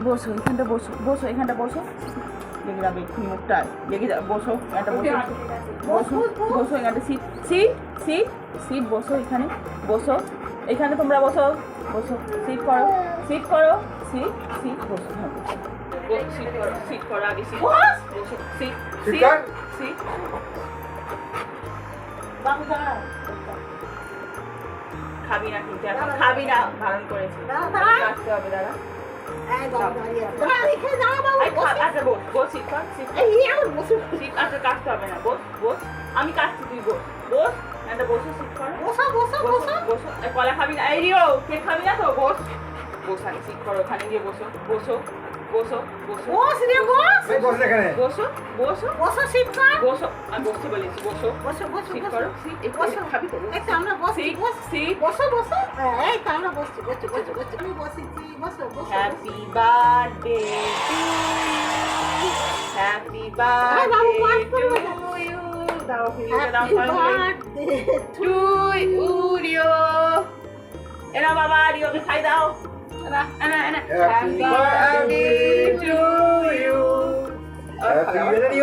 বসো এখানটা, বসো বসো এখানটা, বসো। লেগে যাবে এক্ষুনি মুখটা, লেগে যাবে। বসো এখানটা, বসো বসো বসো এখানটা। সিট সিট সিট সিট, বসো এখানে, বসো এখানে, তোমরা বসো বসো। সিট করো, সিট করো, সিট সিট, বসো। হ্যাঁ বসো, সিট করো, সিট করো আগে, সিট বসো, সিট সিট সিট। বাবু দাঁড়াও, খাবি না কিন্তু এখন, খাবি না, বারণ করেছি। আসতে হবে, দাঁড়া। আমি কাটছি, তুই বস বস, একটা বসে সিট কর, বসো। কলা খাবি না? এই রিও, কেক খাবি না তো? বস বস, আগে সিট করো, ওখানে গিয়ে বসো বসো বসো বসো বসো বসো বসো, সিট কর, বসো। আমি বসতে বলেছি, বসো বসো বসো, সিট করো, সিট বসো। খাবি তো? এই তো আমরা বসি, সিট বসো বসো। এই তো আমরা বসছি, বসো বসো বসো, আমি বসিছি, বসো বসো। Happy birthday to you, happy birthday to you. দাও ফিলিকে, দাও টু ইউ রিও। এরা বাবা, রিওকে খাই দাও। Happy birthday to you. Happy birthday.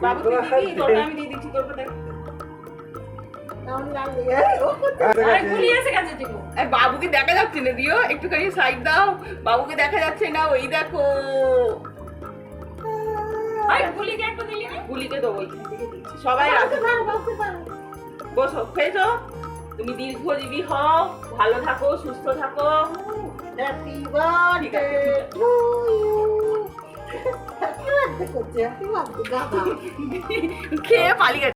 বাবু তুই দিবি? তোরটা আমি দিয়ে দিচ্ছি, তোরটা দেখ। বাবুকে দেখা যাচ্ছে না, দিও একটুখানি সাইড দাও। বাবুকে দেখা যাচ্ছে না, ওই দেখো। গুলিকে দেবো, ওইখান থেকে দিচ্ছি। সবাই বসো, খেয়েছো? তুমি দীর্ঘজীবী হও, ভালো থাকো, সুস্থ থাকো। Happy birthday to you. Happy birthday করছে, হ্যাপি বার্থডে। খেয়ে পালিয়ে